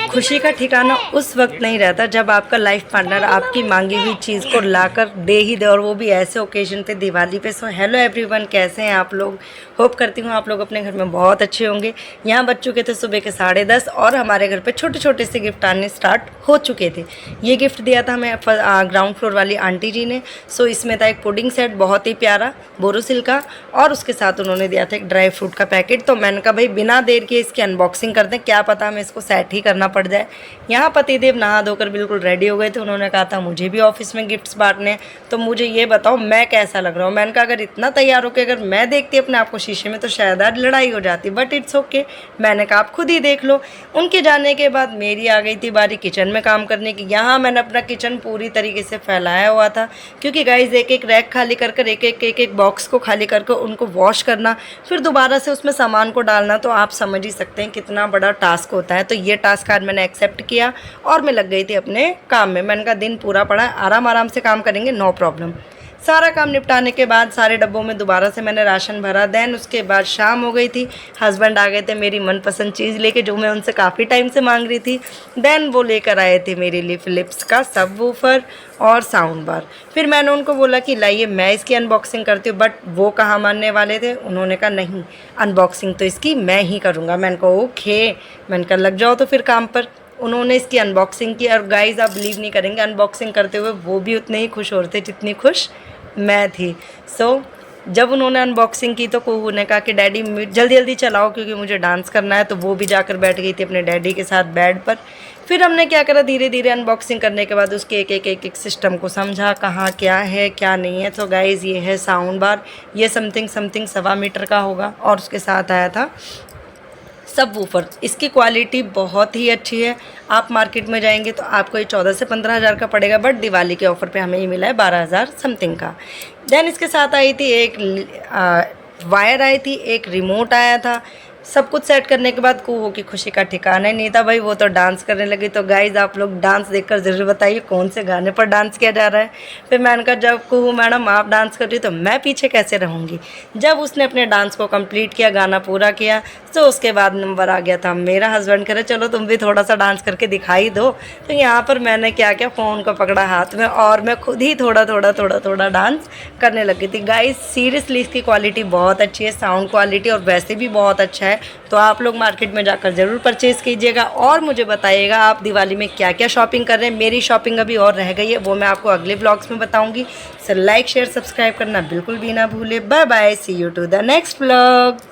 खुशी का ठिकाना उस वक्त नहीं रहता जब आपका लाइफ पार्टनर आपकी मांगी हुई चीज़ को लाकर दे ही दे, और वो भी ऐसे ओकेजन पे, दिवाली पे। सो हेलो एवरीवन, कैसे हैं आप लोग? होप करती हूँ आप लोग अपने घर में बहुत अच्छे होंगे। यहाँ बज चुके थे सुबह के 10:30 और हमारे घर पे छोटे छोटे से गिफ्ट आने स्टार्ट हो चुके थे। ये गिफ्ट दिया था हमें ग्राउंड फ्लोर वाली आंटी जी ने। सो इसमें था एक पुडिंग सेट बहुत ही प्यारा बोरोसिल का, और उसके साथ उन्होंने दिया था एक ड्राई फ्रूट का पैकेट। तो मैंने कहा भाई बिना देर के इसकी अनबॉक्सिंग कर दें, क्या पता हमें इसको सेट ही करना पड़ जाए। यहाँ पतिदेव नहा धोकर बिल्कुल रेडी हो गए थे। उन्होंने कहा था मुझे भी ऑफिस में गिफ्ट्स बांटने हैं, तो मुझे ये बताओ मैं कैसा लग रहा हूँ। मैंने कहा अगर इतना तैयार हो के अगर मैं देखती अपने आप को शीशे में तो शायद आज लड़ाई हो जाती, बट इट्स ओके। मैंने कहा आप खुद ही देख लो। उनके जाने के बाद मेरी आ गई थी बारी किचन में काम करने की। यहाँ मैंने अपना किचन पूरी तरीके से फैलाया हुआ था, क्योंकि गाइज एक एक रैक खाली कर कर, एक एक बॉक्स को खाली करके उनको वॉश करना, फिर दोबारा से उसमें सामान को डालना, तो आप समझ ही सकते हैं कितना बड़ा टास्क होता है। तो ये टास्क आज मैंने एक्सेप्ट किया और मैं लग गई थी अपने काम में। मैंने कहा दिन पूरा पड़ा है, आराम आराम से काम करेंगे, नो प्रॉब्लम। सारा काम निपटाने के बाद सारे डब्बों में दोबारा से मैंने राशन भरा। देन उसके बाद शाम हो गई थी, हस्बैंड आ गए थे मेरी मनपसंद चीज़ लेके, जो मैं उनसे काफ़ी टाइम से मांग रही थी। देन वो लेकर आए थे मेरे लिए फ़िलिप्स का सबवूफर और साउंड बार। फिर मैंने उनको बोला कि लाइए मैं इसकी अनबॉक्सिंग करती हूँ, बट वो कहाँ मानने वाले थे। उन्होंने कहा नहीं, अनबॉक्सिंग तो इसकी मैं ही करूँगा। मैंने कहा ओके। मैंने कहा लग जाओ तो फिर काम पर। उन्होंने इसकी अनबॉक्सिंग की और गाइज़ आप बिलीव नहीं करेंगे, अनबॉक्सिंग करते हुए वो भी उतने ही खुश हो रहे थे जितनी खुश मैं थी। सो जब उन्होंने अनबॉक्सिंग की तो कुहू ने कहा कि डैडी जल्दी जल्दी चलाओ क्योंकि मुझे डांस करना है। तो वो भी जाकर बैठ गई थी अपने डैडी के साथ बेड पर। फिर हमने क्या करा, धीरे धीरे अनबॉक्सिंग करने के बाद उसके एक सिस्टम को समझा, कहाँ क्या है क्या नहीं है। तो गाइज़ ये है साउंड बार, ये समथिंग 1.25 मीटर का होगा, और उसके साथ आया था सबवूफर। इसकी क्वालिटी बहुत ही अच्छी है। आप मार्केट में जाएंगे तो आपको ये 14 से 15 हज़ार का पड़ेगा, बट दिवाली के ऑफ़र पे हमें ये मिला है 12,000 समथिंग का। देन इसके साथ आई थी एक वायर आई थी, एक रिमोट आया था। सब कुछ सेट करने के बाद कुहू की खुशी का ठिकाना ही नहीं था भाई, वो तो डांस करने लगी। तो गाइज़ आप लोग डांस देखकर ज़रूर बताइए कौन से गाने पर डांस किया जा रहा है। फिर मैंने कहा जब कुहू मैडम आप डांस कर रही तो मैं पीछे कैसे रहूँगी। जब उसने अपने डांस को कंप्लीट किया, गाना पूरा किया, तो उसके बाद नंबर आ गया था मेरा। हस्बैंड कह रहे चलो तुम भी थोड़ा सा डांस करके दिखाई दो। तो यहाँ पर मैंने क्या किया, फ़ोन को पकड़ा हाथ में और मैं खुद ही थोड़ा थोड़ा डांस करने लगी थी। गाइज़ सीरियसली इसकी क्वालिटी बहुत अच्छी है, साउंड क्वालिटी और वैसे भी बहुत अच्छा है। तो आप लोग मार्केट में जाकर ज़रूर परचेज़ कीजिएगा और मुझे बताइएगा आप दिवाली में क्या क्या शॉपिंग कर रहे हैं। मेरी शॉपिंग अभी और रह गई है, वो मैं आपको अगले व्लॉग्स में बताऊंगी। सो लाइक शेयर सब्सक्राइब करना बिल्कुल भी ना भूले। Bye bye, see you to the next vlog.